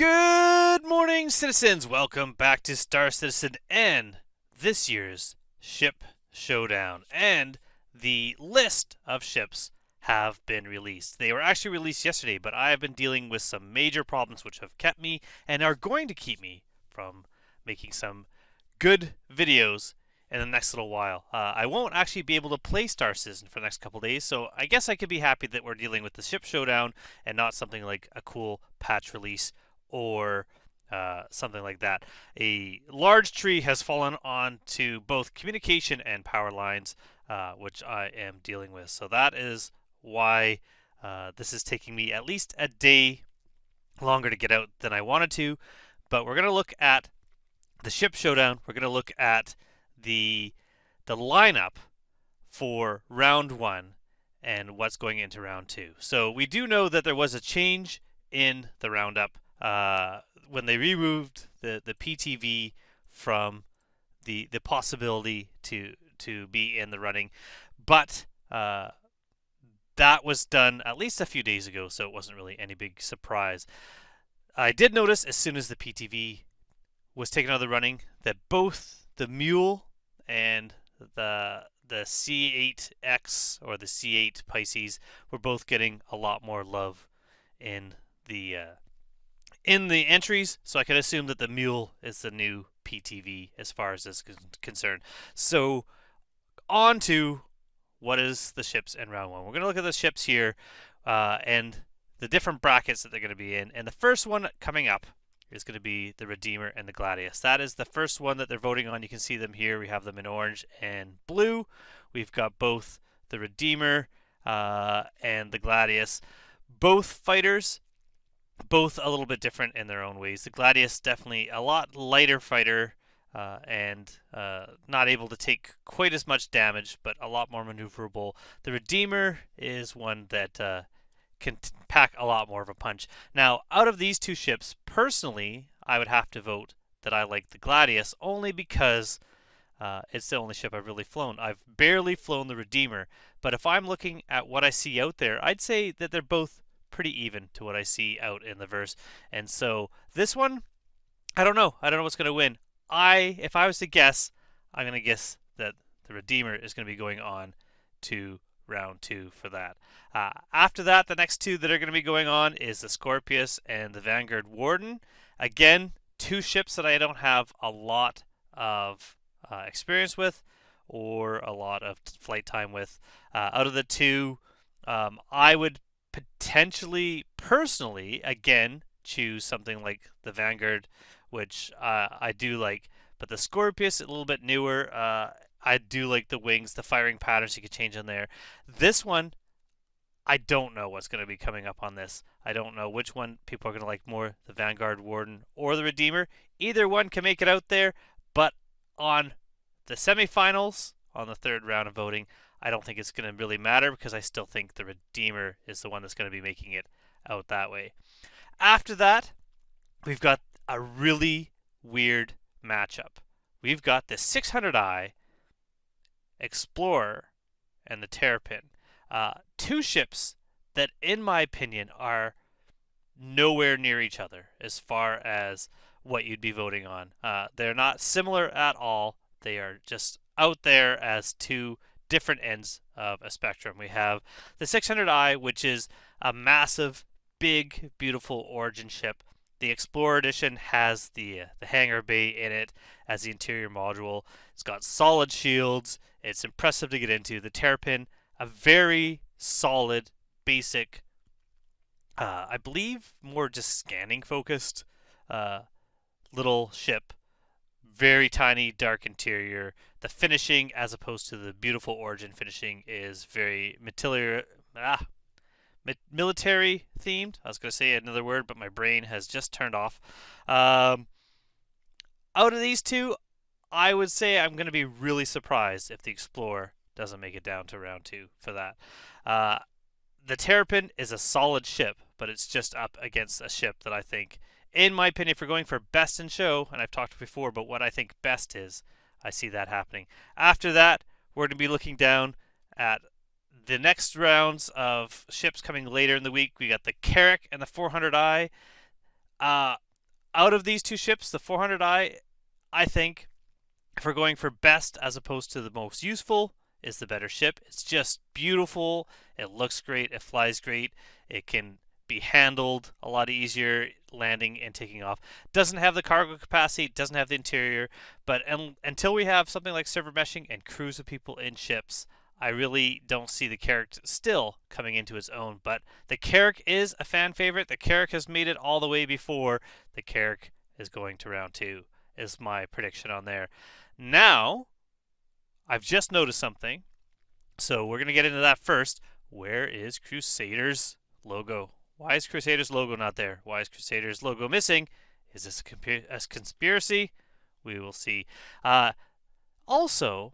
Good morning, citizens! Welcome back to Star Citizen and this year's Ship Showdown. And the list of ships have been released. They were actually released yesterday, but I have been dealing with some major problems which have kept me and are going to keep me from making some good videos in the next little while. I won't actually be able to play Star Citizen for the next couple days, so I guess I could be happy that we're dealing with the Ship Showdown and not something like a cool patch release or something like that. A large tree has fallen onto both communication and power lines, which I am dealing with. So that is why this is taking me at least a day longer to get out than I wanted to. But we're going to look at the Ship Showdown. We're going to look at the lineup for round one and what's going into round two. So we do know that there was a change in the roundup when they removed the PTV from the possibility to be in the running, but that was done at least a few days ago, so it wasn't really any big surprise. I did notice as soon as the PTV was taken out of the running that both the Mule and the C8X or the C8 Pisces were both getting a lot more love in the entries, so I could assume that the Mule is the new PTV as far as this is concerned. So on to what is the ships in round one. We're going to look at the ships here and the different brackets that they're going to be in. And the first one coming up is going to be the Redeemer and the Gladius. That is the first one that they're voting on. You can see them here. We have them in orange and blue. We've got both the Redeemer and the Gladius. Both fighters, both a little bit different in their own ways. The Gladius definitely a lot lighter fighter and not able to take quite as much damage, but a lot more maneuverable. The Redeemer is one that can pack a lot more of a punch. Now, out of these two ships, personally, I would have to vote that I like the Gladius only because it's the only ship I've really flown. I've barely flown the Redeemer, but if I'm looking at what I see out there, I'd say that they're both pretty even to what I see out in the verse. And so this one, I don't know. I don't know what's going to win. If I was to guess, I'm going to guess that the Redeemer is going to be going on to round two for that. After that, the next two that are going to be going on is the Scorpius and the Vanguard Warden. Again, two ships that I don't have a lot of experience with or a lot of flight time with. Out of the two, I would potentially, personally, again, choose something like the Vanguard, which I do like. But the Scorpius, a little bit newer. I do like the wings, the firing patterns you can change on there. This one, I don't know what's going to be coming up on this. I don't know which one people are going to like more, the Vanguard Warden or the Redeemer. Either one can make it out there, but on the semifinals, on the third round of voting, I don't think it's going to really matter because I still think the Redeemer is the one that's going to be making it out that way. After that, we've got a really weird matchup. We've got the 600i Explorer and the Terrapin. Two ships that, in my opinion, are nowhere near each other as far as what you'd be voting on. They're not similar at all. They are just out there as two different ends of a spectrum. We have the 600i, which is a massive, big, beautiful Origin ship. The Explorer Edition has the hangar bay in it as the interior module. It's got solid shields. It's impressive to get into. The Terrapin, a very solid, basic, I believe more just scanning focused little ship. Very tiny, dark interior. The finishing, as opposed to the beautiful Origin finishing, is very military themed. I was going to say another word, but my brain has just turned off. Out of these two, I would say I'm going to be really surprised if the Explorer doesn't make it down to round two for that. The Terrapin is a solid ship, but it's just up against a ship that I think, in my opinion, if we're going for best in show, and I've talked before about what I think best is, I see that happening. After that, we're going to be looking down at the next rounds of ships coming later in the week. We got the Carrack and the 400i. Out of these two ships, the 400i, I think, if we're going for best as opposed to the most useful, is the better ship. It's just beautiful. It looks great. It flies great. It can be handled a lot easier landing and taking off. Doesn't have the cargo capacity, doesn't have the interior, but until we have something like server meshing and crews of people in ships, I really don't see the Carrack still coming into its own. But the Carrack is a fan favorite. The Carrack has made it all the way before. The Carrack is going to round 2, is my prediction on there. Now, I've just noticed something, so we're going to get into that first. Where is Crusader's logo? Why is Crusader's logo not there? Why is Crusader's logo missing? Is this a conspiracy? We will see. Also,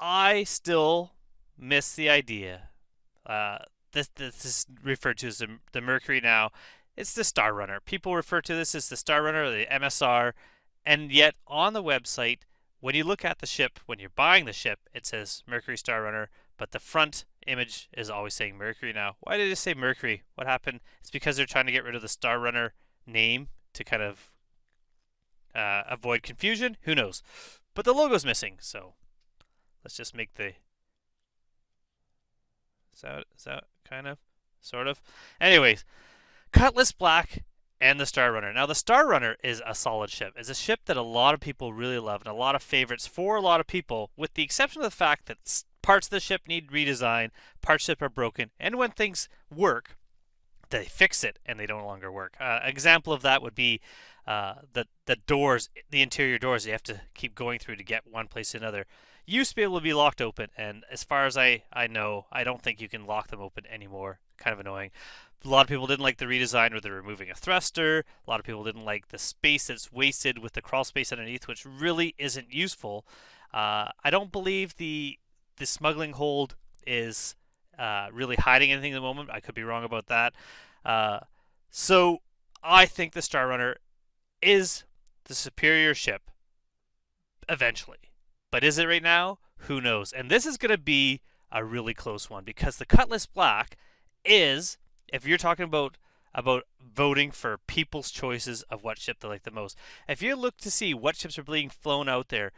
I still miss the idea. This is referred to as the Mercury now. It's the Star Runner. People refer to this as the Star Runner or the MSR, and yet on the website, when you look at the ship, when you're buying the ship, it says Mercury Star Runner, but the front image is always saying Mercury now. Why did it say Mercury? What happened? It's because they're trying to get rid of the Star Runner name to kind of avoid confusion. Who knows? But the logo's missing, so let's just make the... Is that kind of? Sort of? Anyways, Cutlass Black and the Star Runner. Now, the Star Runner is a solid ship. It's a ship that a lot of people really love and a lot of favorites for a lot of people, with the exception of the fact that parts of the ship need redesign, parts of the ship are broken, and when things work, they fix it and they no longer work. Example of that would be the doors, the interior doors you have to keep going through to get one place to another. Used to be able to be locked open, and as far as I know, I don't think you can lock them open anymore. Kind of annoying. A lot of people didn't like the redesign where they're removing a thruster. A lot of people didn't like the space that's wasted with the crawl space underneath, which really isn't useful. I don't believe the smuggling hold is really hiding anything at the moment. I could be wrong about that. So I think the Star Runner is the superior ship eventually. But is it right now? Who knows? And this is going to be a really close one because the Cutlass Black is, if you're talking about voting for people's choices of what ship they like the most, if you look to see what ships are being flown out there,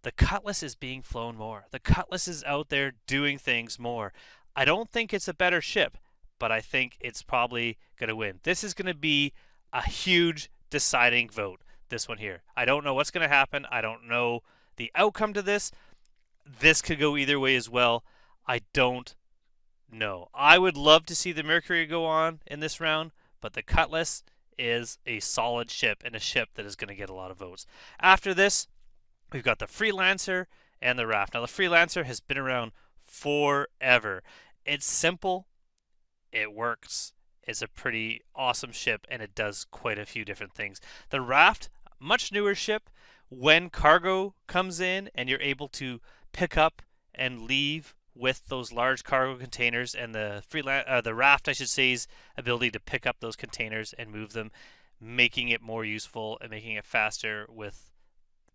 the Cutlass is being flown more. The Cutlass is out there doing things more. I don't think it's a better ship, but I think it's probably going to win. This is going to be a huge deciding vote, this one here. I don't know what's going to happen. I don't know the outcome to this. This could go either way as well. I don't know. I would love to see the Mercury go on in this round, but the Cutlass is a solid ship and a ship that is going to get a lot of votes. After this, we've got the Freelancer and the Raft. Now, the Freelancer has been around forever. It's simple. It works. It's a pretty awesome ship, and it does quite a few different things. The Raft, much newer ship. When cargo comes in and you're able to pick up and leave with those large cargo containers, and the Raft, I should say's ability to pick up those containers and move them, making it more useful and making it faster with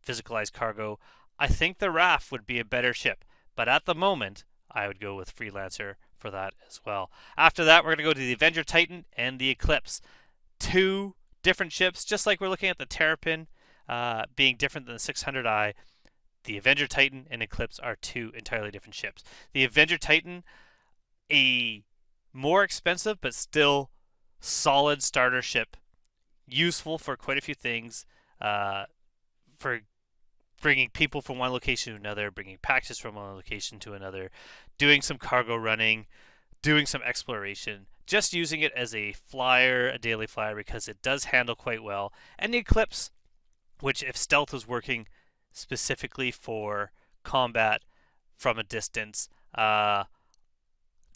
physicalized cargo, I think the Raft would be a better ship. But at the moment, I would go with Freelancer for that as well. After that, we're going to go to the Avenger Titan and the Eclipse. Two different ships, just like we're looking at the Terrapin being different than the 600i. The Avenger Titan and Eclipse are two entirely different ships. The Avenger Titan, a more expensive but still solid starter ship, useful for quite a few things, for bringing people from one location to another, bringing packages from one location to another, doing some cargo running, doing some exploration, just using it as a flyer, a daily flyer, because it does handle quite well. And the Eclipse, which if stealth was working specifically for combat from a distance,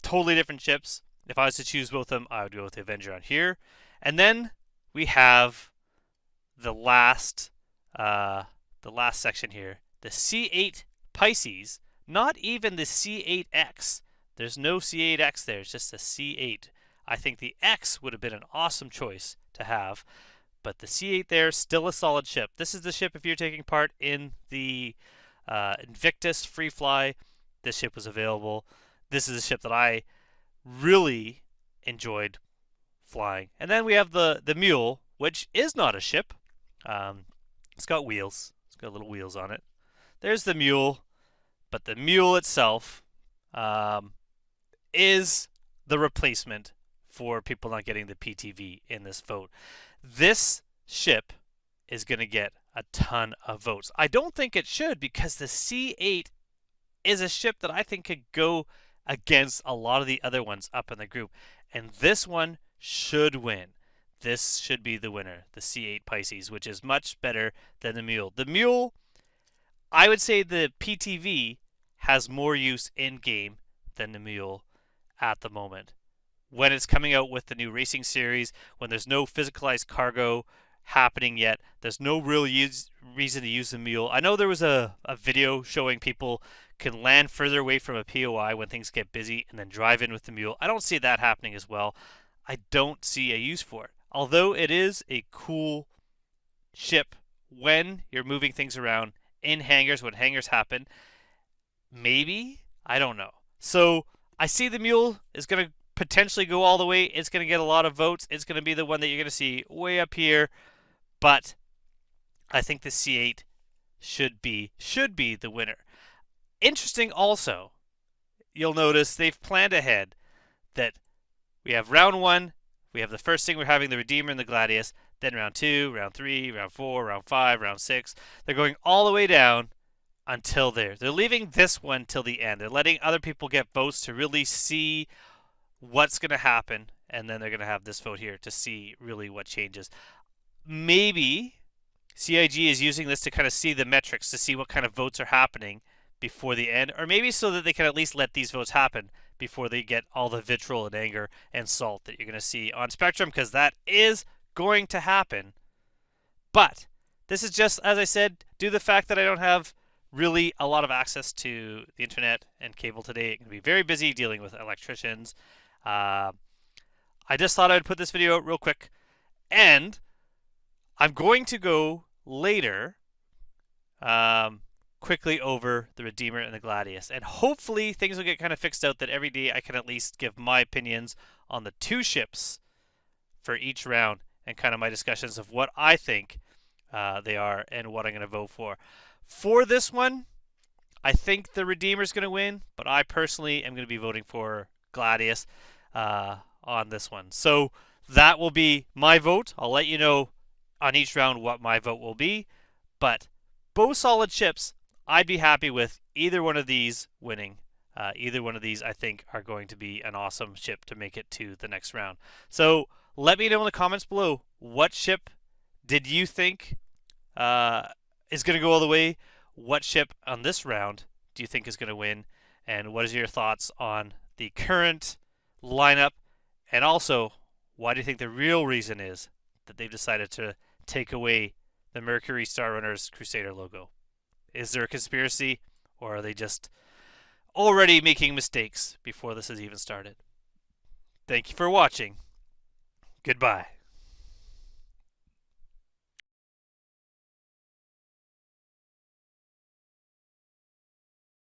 totally different ships. If I was to choose both of them, I would go with the Avenger on here. And then we have the last section here, the C8 Pisces, not even the C8X. There's no C8X there, it's just a C8. I think the X would have been an awesome choice to have, but the C8 there, still a solid ship. This is the ship if you're taking part in the Invictus Free Fly. This ship was available. This is a ship that I really enjoyed flying. And then we have the Mule, which is not a ship. It's got wheels. It's got little wheels on it. There's the mule, but the mule itself is the replacement for people not getting the PTV in this vote. This ship is going to get a ton of votes. I don't think it should, because the C8 is a ship that I think could go against a lot of the other ones up in the group. And this one should win. This should be the winner, the C8 Pisces, which is much better than the mule. The mule, I would say the PTV has more use in game than the mule at the moment. When it's coming out with the new racing series, when there's no physicalized cargo happening yet, there's no real reason to use the mule. I know there was a video showing people can land further away from a POI when things get busy and then drive in with the mule. I don't see that happening as well. I don't see a use for it. Although it is a cool ship when you're moving things around in hangars, when hangars happen. Maybe? I don't know. So I see the mule is going to potentially go all the way. It's going to get a lot of votes. It's going to be the one that you're going to see way up here. But I think the C8 should be the winner. Interesting also, you'll notice they've planned ahead that we have round 1, we have the first thing, we're having the Redeemer and the Gladius, then round 2, round 3, round 4, round 5, round 6. They're going all the way down until there. They're leaving this one till the end. They're letting other people get votes to really see what's going to happen, and then they're going to have this vote here to see really what changes. Maybe CIG is using this to kind of see the metrics, to see what kind of votes are happening before the end, or maybe so that they can at least let these votes happen before they get all the vitriol and anger and salt that you're going to see on Spectrum, because that is going to happen. But this is just, as I said, due to the fact that I don't have really a lot of access to the internet and cable today. I'm going to be very busy dealing with electricians. I just thought I would put this video out real quick, and I'm going to go later quickly over the Redeemer and the Gladius, and hopefully things will get kind of fixed out that every day I can at least give my opinions on the 2 ships for each round and kind of my discussions of what I think they are and what I'm going to vote for. For this one, I think the Redeemer is going to win, but I personally am going to be voting for Gladius on this one. So that will be my vote. I'll let you know on each round what my vote will be, but both solid ships. I'd be happy with either one of these winning. Either one of these, I think, are going to be an awesome ship to make it to the next round. So let me know in the comments below, what ship did you think is going to go all the way? What ship on this round do you think is going to win? And what is your thoughts on the current lineup? And also, why do you think the real reason is that they've decided to take away the Mercury Star Runners Crusader logo? Is there a conspiracy, or are they just already making mistakes before this has even started? Thank you for watching. Goodbye.